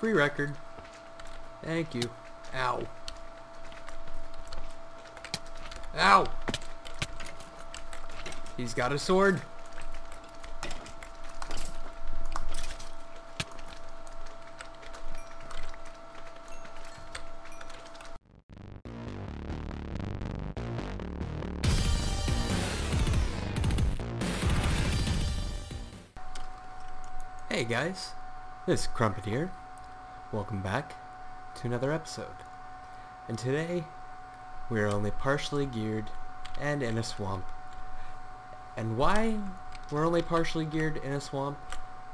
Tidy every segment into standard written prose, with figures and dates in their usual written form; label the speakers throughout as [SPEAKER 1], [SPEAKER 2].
[SPEAKER 1] Free record. Thank you. Ow. Ow! He's got a sword. Hey guys, this is Crump3txxix here. Welcome back to another episode. And today, we are only partially geared and in a swamp. And why we're only partially geared in a swamp?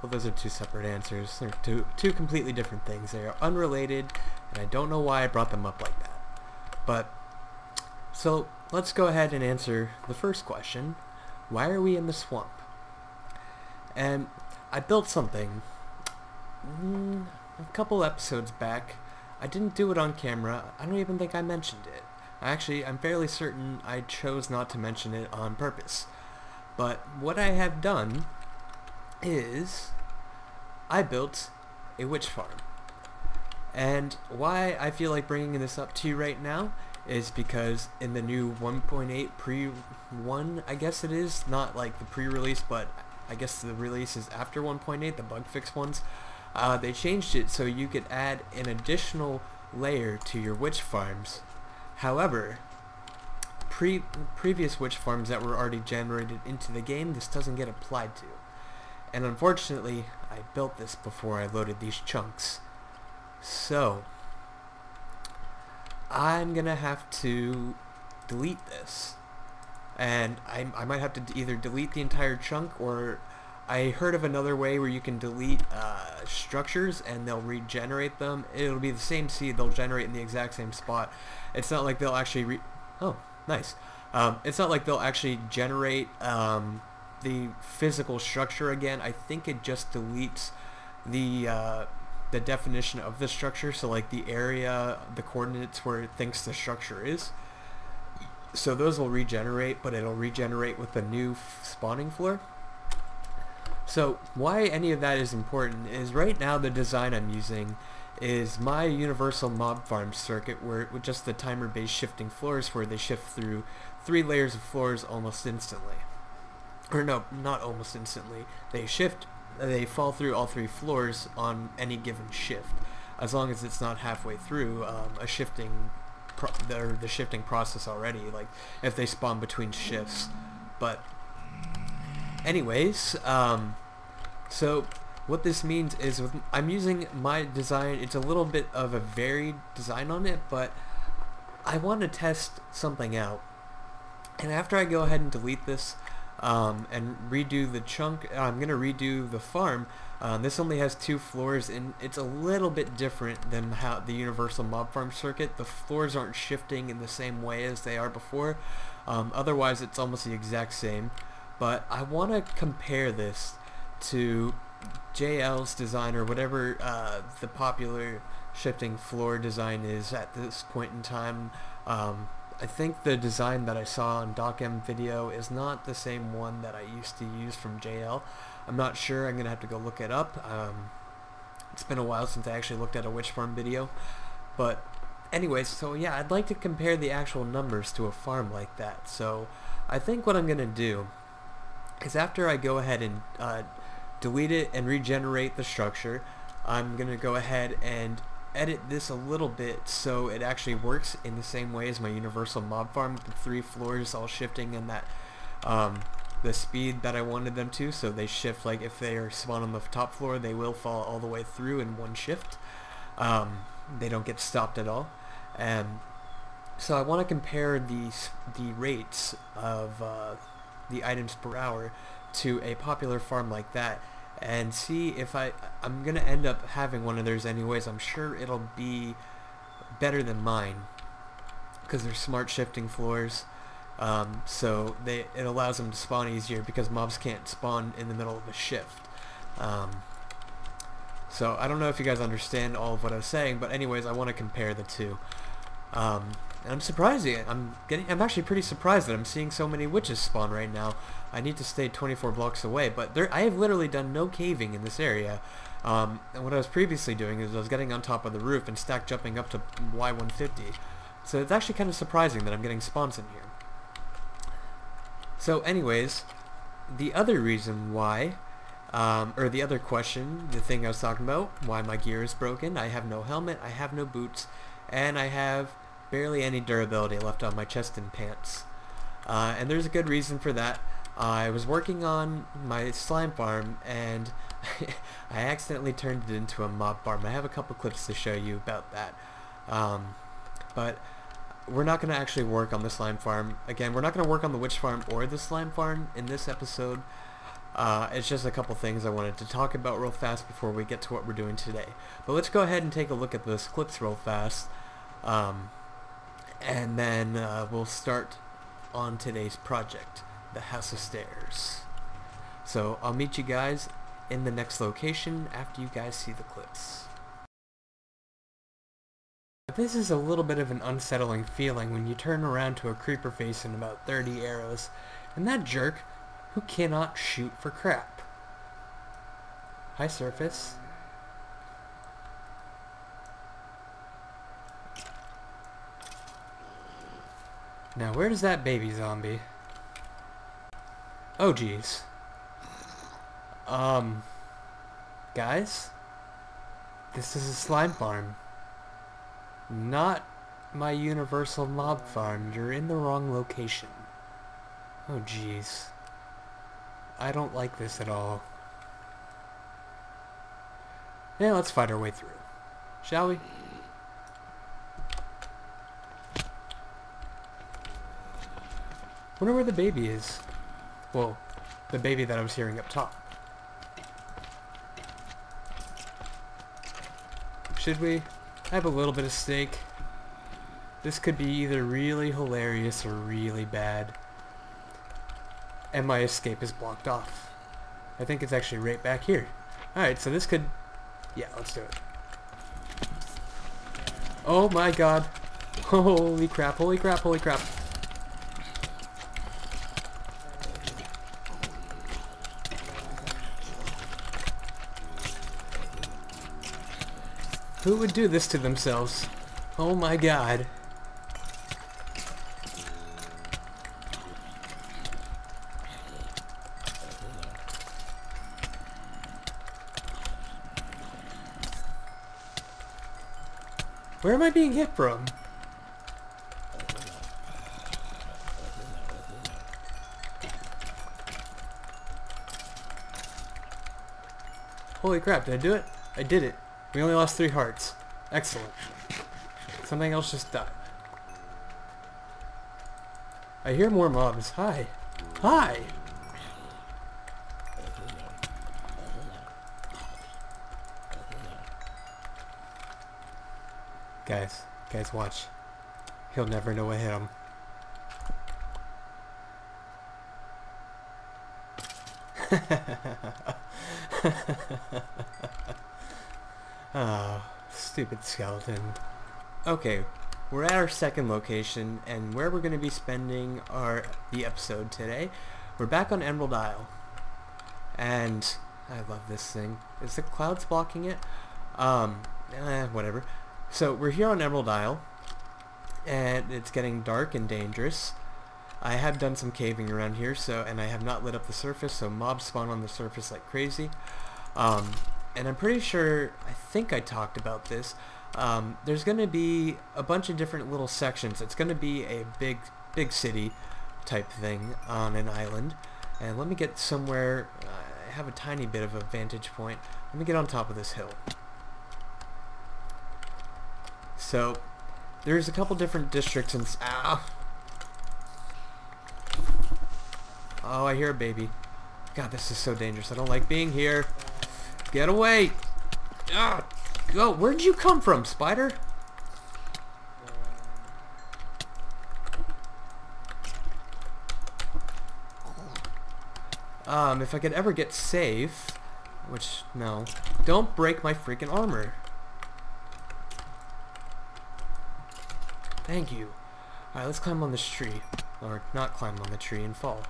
[SPEAKER 1] Well, those are two separate answers. They're two completely different things. They are unrelated, and I don't know why I brought them up like that. But, so, let's go ahead and answer the first question. Why are we in the swamp? And I built something a couple episodes back. I didn't do it on camera. I don't even think I mentioned it. Actually, I'm fairly certain I chose not to mention it on purpose. But what I have done is I built a witch farm. And why I feel like bringing this up to you right now is because in the new 1.8 pre-1, I guess it is, not like the pre-release, but I guess the release is after 1.8, the bug fix ones. They changed it so you could add an additional layer to your witch farms. However, previous witch farms that were already generated into the game, this doesn't get applied to. And unfortunately, I built this before I loaded these chunks. So, I'm gonna have to delete this. And I might have to either delete the entire chunk, or I heard of another way where you can delete structures and they'll regenerate them. It'll be the same seed, they'll generate in the exact same spot. It's not like they'll actually oh, nice. It's not like they'll actually generate the physical structure again. I think it just deletes the definition of the structure, so like the area, the coordinates where it thinks the structure is. So those will regenerate, but it'll regenerate with the new spawning floor. So why any of that is important is right now the design I'm using is my universal mob farm circuit, where with just the timer based shifting floors, where they shift through 3 layers of floors almost instantly. Or no, not almost instantly. They fall through all 3 floors on any given shift, as long as it's not halfway through a shifting the shifting process already, like if they spawn between shifts. But anyways, so what this means is I'm using my design. It's a little bit of a varied design on it, but I want to test something out. And after I go ahead and delete this and redo the chunk, I'm going to redo the farm. This only has 2 floors, and it's a little bit different than how the universal mob farm circuit. The floors aren't shifting in the same way as they are before. Otherwise, it's almost the exact same. But I want to compare this to JL's design, or whatever the popular shifting floor design is at this point in time. I think the design that I saw on DocM video is not the same one that I used to use from JL. I'm not sure. I'm going to have to go look it up. It's been a while since I actually looked at a witch farm video. But anyways, so yeah, I'd like to compare the actual numbers to a farm like that. So I think what I'm going to do is, after I go ahead and delete it and regenerate the structure, I'm going to go ahead and edit this a little bit so it actually works in the same way as my universal mob farm, with the 3 floors all shifting in that the speed that I wanted them to. So they shift, like if they are spawned on the top floor, they will fall all the way through in one shift. They don't get stopped at all. And so I want to compare the rates of the items per hour to a popular farm like that, and see if I'm gonna end up having one of theirs anyways. I'm sure it'll be better than mine because they're smart shifting floors. So it allows them to spawn easier because mobs can't spawn in the middle of a shift. So I don't know if you guys understand all of what I was saying, but anyways, I want to compare the two. And I'm surprised. I'm actually pretty surprised that I'm seeing so many witches spawn right now. I need to stay 24 blocks away, but I have literally done no caving in this area. And what I was previously doing is I was getting on top of the roof and stack jumping up to Y150. So it's actually kind of surprising that I'm getting spawns in here. So anyways, the other reason why, or the other question, the thing I was talking about, why my gear is broken, I have no helmet, I have no boots, and I have barely any durability left on my chest and pants. And there's a good reason for that. I was working on my slime farm and I accidentally turned it into a mob farm. I have a couple clips to show you about that. But we're not going to actually work on the slime farm. Again, we're not going to work on the witch farm or the slime farm in this episode. It's just a couple things I wanted to talk about real fast before we get to what we're doing today. But let's go ahead and take a look at those clips real fast. And then we'll start on today's project, the House of Stairs. So I'll meet you guys in the next location after you guys see the clips. This is a little bit of an unsettling feeling when you turn around to a creeper face and about 30 arrows, and that jerk who cannot shoot for crap. Hi, surface. Now where does that baby zombie? Oh geez. Guys? This is a slime farm. Not my universal mob farm. You're in the wrong location. Oh jeez. I don't like this at all. Yeah, let's fight our way through. Shall we? Wonder where the baby is. Well, the baby that I was hearing up top. Should we? I have a little bit of stake. This could be either really hilarious or really bad. And my escape is blocked off. I think it's actually right back here. Alright, so this could... Yeah, let's do it. Oh my god. Holy crap, holy crap, holy crap. Who would do this to themselves? Oh my god. Where am I being hit from? Holy crap, did I do it? I did it. We only lost 3 hearts. Excellent. Something else just died. I hear more mobs. Hi. Hi! Guys, watch. He'll never know what hit him. Oh, stupid skeleton. Okay, we're at our second location, and where we're going to be spending the episode today. We're back on Emerald Isle. And I love this thing. Is the clouds blocking it? Whatever. So we're here on Emerald Isle, and it's getting dark and dangerous. I have done some caving around here, and I have not lit up the surface, so mobs spawn on the surface like crazy. And I'm pretty sure, I think I talked about this, there's going to be a bunch of different little sections. It's going to be a big city type thing on an island. And let me get somewhere, I have a tiny bit of a vantage point. Let me get on top of this hill. So, there's a couple different districts in... Ow! Oh, I hear a baby. God, this is so dangerous. I don't like being here. Get away! Ah! Go! Where'd you come from, spider? If I could ever get safe... Which, no. Don't break my freaking armor. Thank you. Alright, let's climb on this tree. Or not climb on the tree and fall.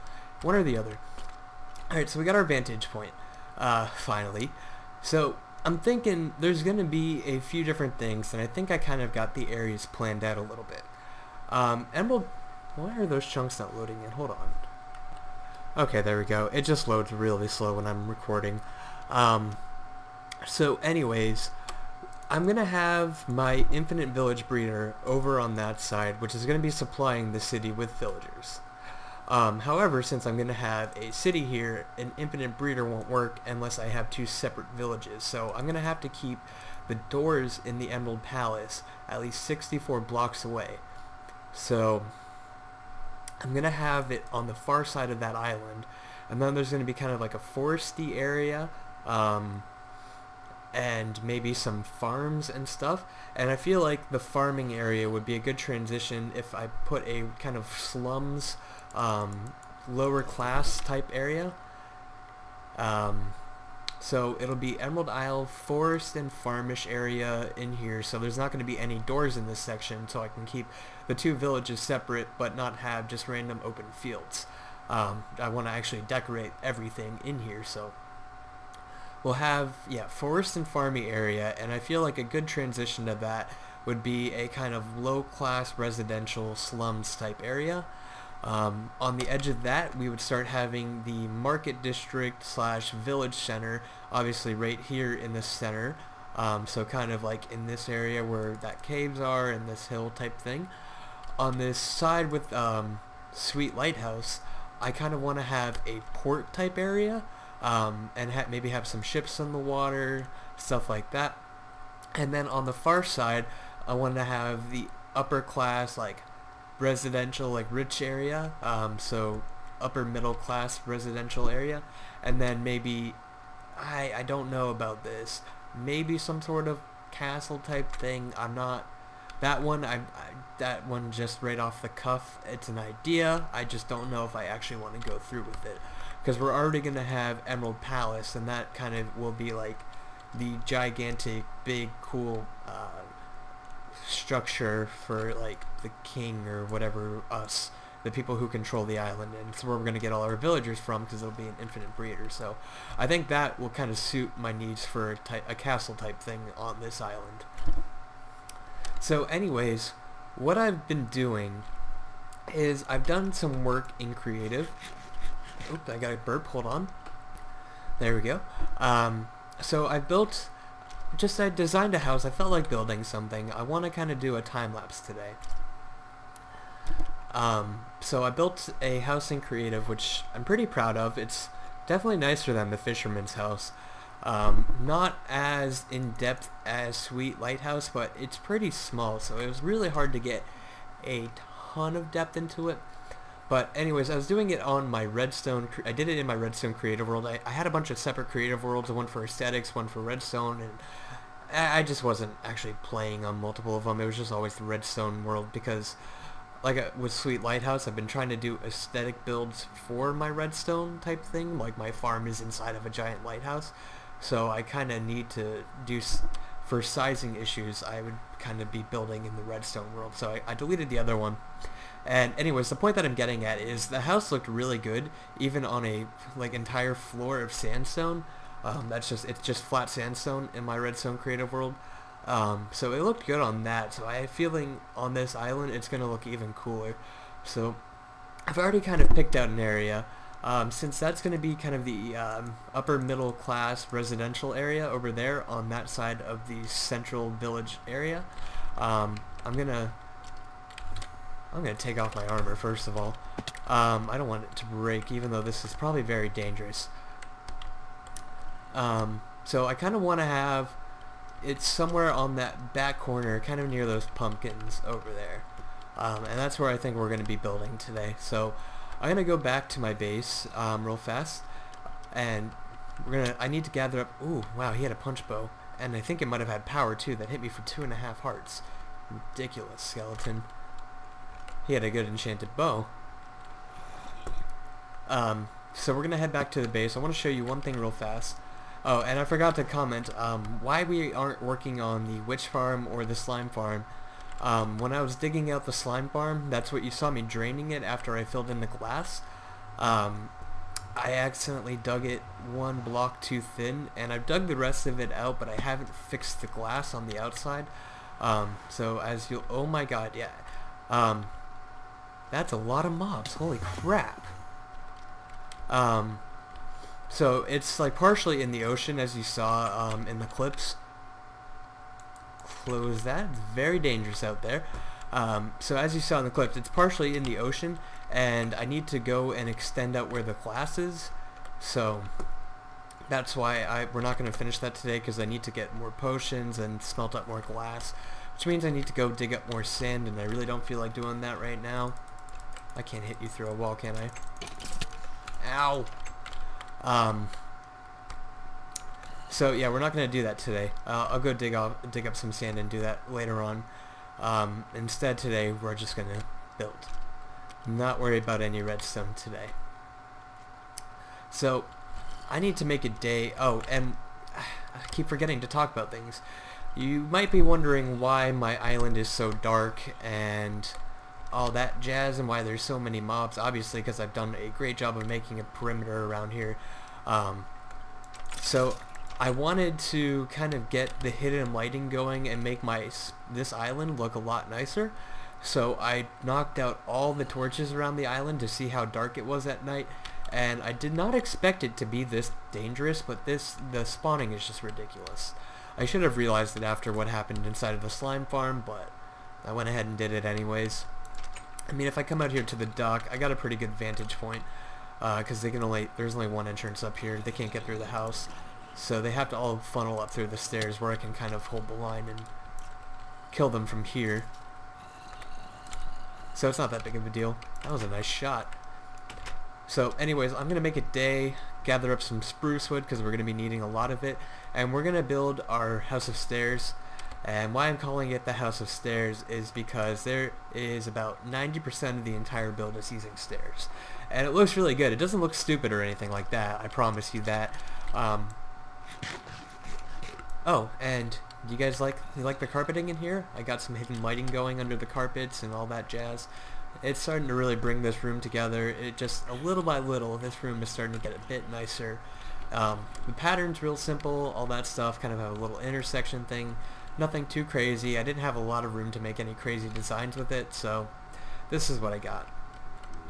[SPEAKER 1] One or the other. Alright, so we got our vantage point. Finally. So, I'm thinking there's going to be a few different things, and I think I kind of got the areas planned out a little bit. Emerald... Why are those chunks not loading in? Hold on. Okay, there we go. It just loads really slow when I'm recording. So anyways, I'm going to have my infinite village breeder over on that side, which is going to be supplying the city with villagers. However, since I'm going to have a city here, an infinite breeder won't work unless I have two separate villages. So I'm going to have to keep the doors in the Emerald Palace at least 64 blocks away. So I'm going to have it on the far side of that island, and then there's going to be kind of like a foresty area, and maybe some farms and stuff. And I feel like the farming area would be a good transition if I put a kind of slums, lower class type area. So it'll be Emerald Isle, forest and farmish area in here, so there's not going to be any doors in this section, so I can keep the two villages separate but not have just random open fields. I want to actually decorate everything in here, so we'll have, yeah, forest and farmy area, and I feel like a good transition to that would be a kind of low-class residential slums type area. On the edge of that, we would start having the market district slash village center, obviously right here in the center, so kind of like in this area where that caves are and this hill type thing. On this side with Sweet Lighthouse, I kind of want to have a port type area, and maybe have some ships on the water, stuff like that. And then on the far side, I want to have the upper class, like residential, like rich area, so upper middle class residential area, and then maybe I don't know about this, maybe some sort of castle type thing. I'm not that one. That one just right off the cuff. It's an idea. I just don't know if I actually want to go through with it, because we're already gonna have Emerald Palace, and that kind of will be like the gigantic, big, cool structure for like the king or whatever, us, the people who control the island, and it's where we're going to get all our villagers from, because it'll be an infinite breeder. So I think that will kind of suit my needs for a castle type thing on this island. So anyways, what I've been doing is I've done some work in creative. Oops, I got a burp, hold on. There we go. So I designed a house. I felt like building something. I want to kind of do a time lapse today. So I built a house in creative, which I'm pretty proud of. It's definitely nicer than the fisherman's house. Not as in-depth as Sweet Lighthouse, but it's pretty small, so it was really hard to get a ton of depth into it. But anyways, I was doing it on my Redstone. I did it in my Redstone creative world. I had a bunch of separate creative worlds, one for aesthetics, one for Redstone, and I just wasn't actually playing on multiple of them. It was just always the Redstone world, because like with Sweet Lighthouse, I've been trying to do aesthetic builds for my Redstone type thing. Like my farm is inside of a giant lighthouse, so I kind of need to do, for sizing issues, I would kind of be building in the Redstone world. So I deleted the other one. And anyways, the point that I'm getting at is the house looked really good, even on a like entire floor of sandstone. It's just flat sandstone in my Redstone creative world. So it looked good on that. So I have a feeling on this island it's going to look even cooler. So I've already kind of picked out an area. Since that's going to be kind of the upper middle class residential area over there on that side of the central village area, I'm gonna take off my armor first of all. I don't want it to break, even though this is probably very dangerous. So I kind of want to have it somewhere on that back corner, kind of near those pumpkins over there. And that's where I think we're going to be building today. So I'm going to go back to my base real fast, and I need to gather up... Ooh, wow, he had a punch bow, and I think it might have had power too. That hit me for 2.5 hearts. Ridiculous skeleton. He had a good enchanted bow. So we're going to head back to the base. I want to show you one thing real fast. Oh, and I forgot to comment why we aren't working on the witch farm or the slime farm. When I was digging out the slime farm, that's what you saw me draining it after I filled in the glass. I accidentally dug it one block too thin, and I've dug the rest of it out, but I haven't fixed the glass on the outside. So as you, oh my god, yeah. That's a lot of mobs, holy crap. So it's like partially in the ocean, as you saw in the clips. Close that, it's very dangerous out there. So as you saw in the clips, it's partially in the ocean, and I need to go and extend out where the glass is. So that's why we're not going to finish that today, because I need to get more potions and smelt up more glass, which means I need to go dig up more sand, and I really don't feel like doing that right now. I can't hit you through a wall, can I? Ow! So yeah, we're not going to do that today. I'll go dig up some sand and do that later on. Instead today, we're just going to build. Not worry about any redstone today. So, I need to make a day... Oh, and I keep forgetting to talk about things. You might be wondering why my island is so dark and all that jazz, and why there's so many mobs. Obviously, because I've done a great job of making a perimeter around here. So I wanted to kind of get the hidden lighting going and make this island look a lot nicer. So I knocked out all the torches around the island to see how dark it was at night, and I did not expect it to be this dangerous, but the spawning is just ridiculous. I should have realized it after what happened inside of the slime farm, but I went ahead and did it anyways. I mean, if I come out here to the dock, I got a pretty good vantage point, because there's only one entrance up here. They can't get through the house, so they have to all funnel up through the stairs, where I can kind of hold the line and kill them from here. So it's not that big of a deal. That was a nice shot. So anyways, I'm going to make a day, gather up some spruce wood, because we're going to be needing a lot of it, and we're going to build our house of stairs. And why I'm calling it the house of stairs is because there is about 90% of the entire build is using stairs. And it looks really good. It doesn't look stupid or anything like that, I promise you that. Oh, and do you guys like the carpeting in here? I got some hidden lighting going under the carpets and all that jazz. It's starting to really bring this room together. It just, a little by little, this room is starting to get a bit nicer. The pattern's real simple, all that stuff, kind of have a little intersection thing. Nothing too crazy. I didn't have a lot of room to make any crazy designs with it, so this is what I got.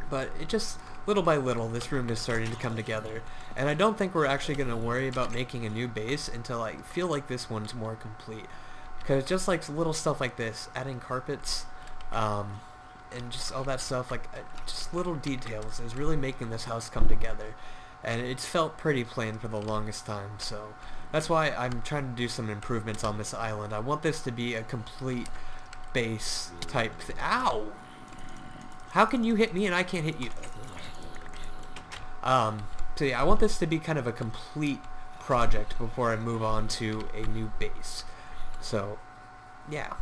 [SPEAKER 1] But it just, little by little, this room is starting to come together. And I don't think we're actually going to worry about making a new base until I feel like this one's more complete. Because just like little stuff like this, adding carpets, and just all that stuff, like just little details, is really making this house come together. And it's felt pretty plain for the longest time, so that's why I'm trying to do some improvements on this island. I want this to be a complete base type thing. Ow! How can you hit me and I can't hit you? So yeah, I want this to be kind of a complete project before I move on to a new base. So, yeah.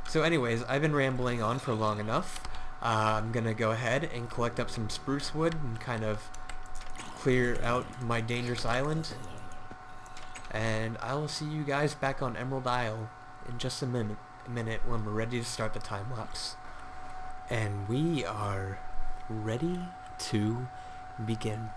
[SPEAKER 1] So anyways, I've been rambling on for long enough. I'm gonna go ahead and collect up some spruce wood and kind of clear out my dangerous island. And I will see you guys back on Emerald Isle in just a minute when we're ready to start the time lapse. And we are ready to begin.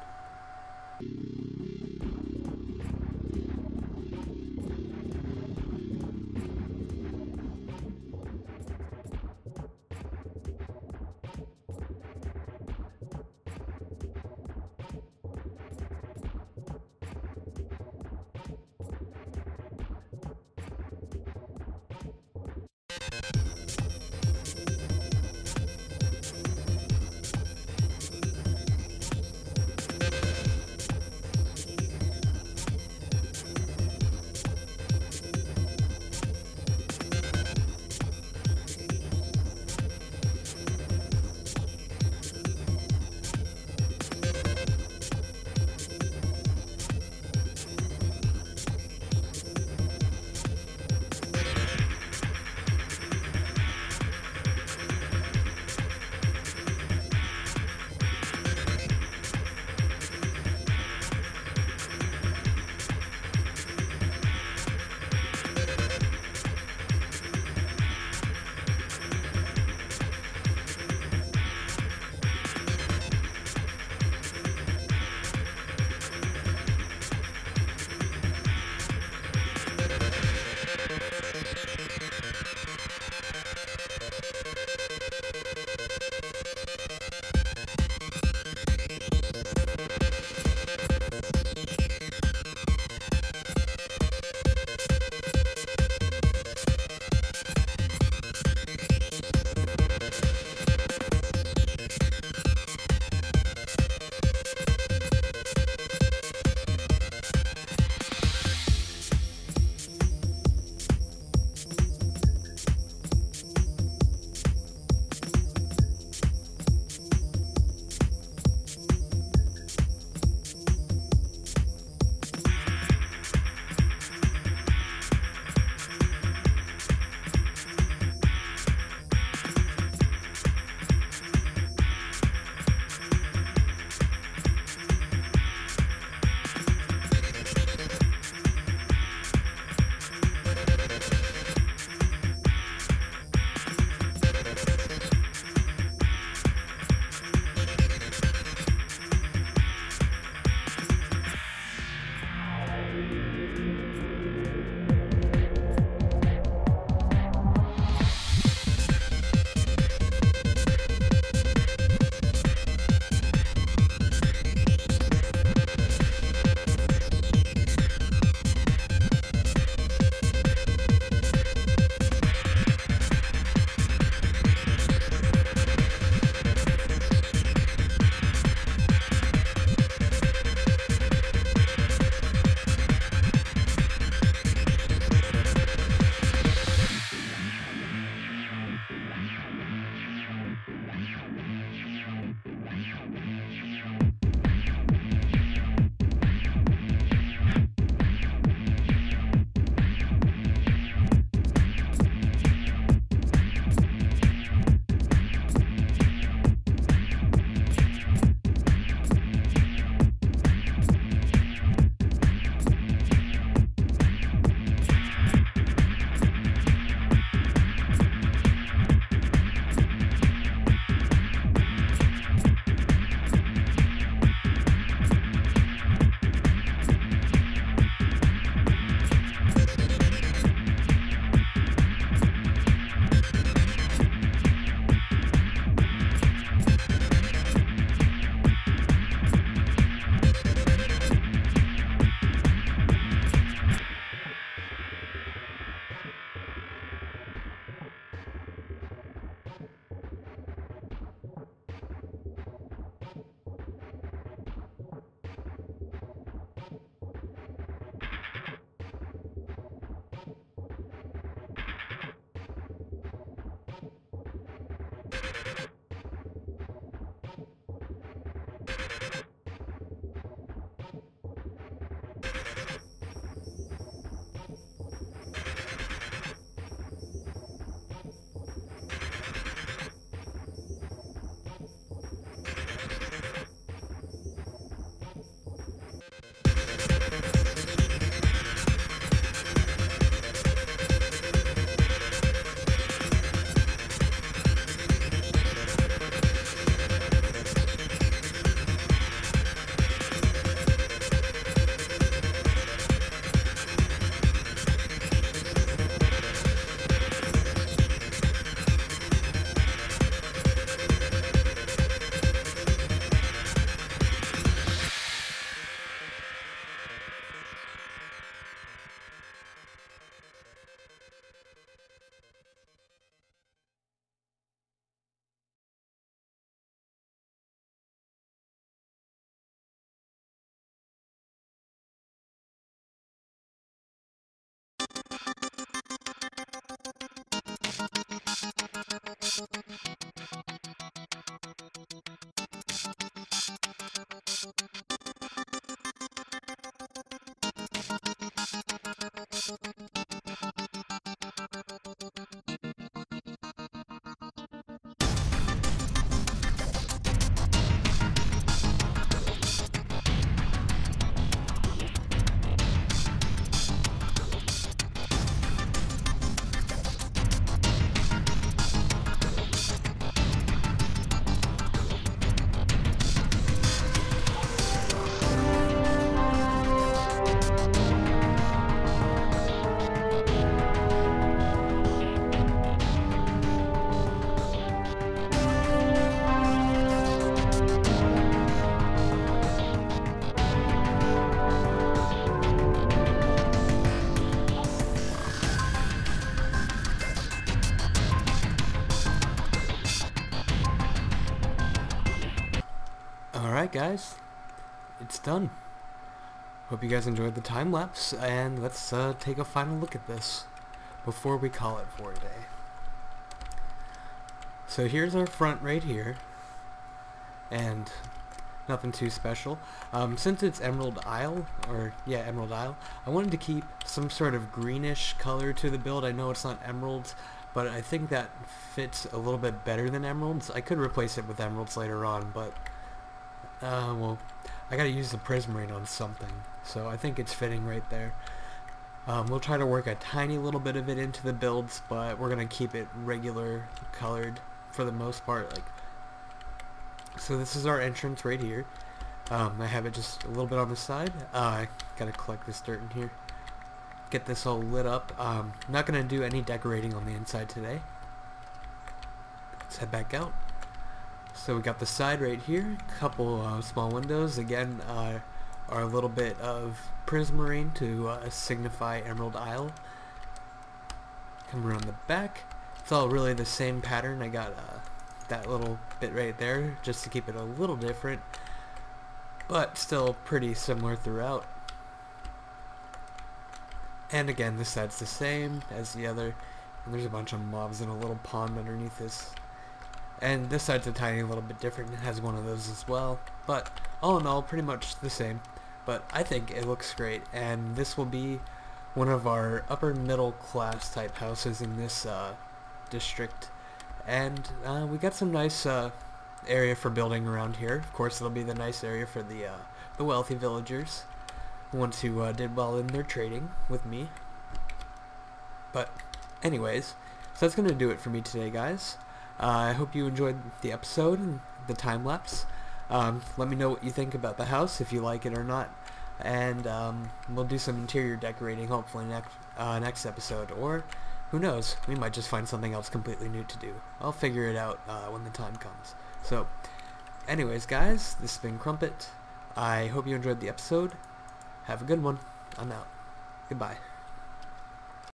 [SPEAKER 1] Alright guys, it's done. Hope you guys enjoyed the time lapse, and let's take a final look at this before we call it for a day. So here's our front right here, and nothing too special. Since it's Emerald Isle, I wanted to keep some sort of greenish color to the build. I know it's not emeralds, but I think that fits a little bit better than emeralds. I could replace it with emeralds later on, but well, I gotta use the prismarine on something, so I think it's fitting right there. We'll try to work a tiny little bit of it into the builds, but we're gonna keep it regular colored for the most part. So this is our entrance right here. I have it just a little bit on the side. I gotta collect this dirt in here, get this all lit up. Not gonna do any decorating on the inside today. Let's head back out. So we got the side right here, couple small windows. Again, are a little bit of prismarine to signify Emerald Isle. Come around the back. It's all really the same pattern. I got that little bit right there just to keep it a little different, but still pretty similar throughout. And again, this side's the same as the other, and there's a bunch of mobs in a little pond underneath this. And this side's a tiny little bit different. It has one of those as well, but all in all pretty much the same. But I think it looks great, and this will be one of our upper middle class type houses in this district. And we got some nice area for building around here. Of course, it'll be the nice area for the wealthy villagers, the ones who did well in their trading with me. But anyways, so that's gonna do it for me today, guys. I hope you enjoyed the episode and the time lapse. Let me know what you think about the house, if you like it or not, and we'll do some interior decorating hopefully next episode, or who knows, we might just find something else completely new to do. I'll figure it out when the time comes. So anyways guys, this has been Crump3txxix. I hope you enjoyed the episode. Have a good one. I'm out. Goodbye.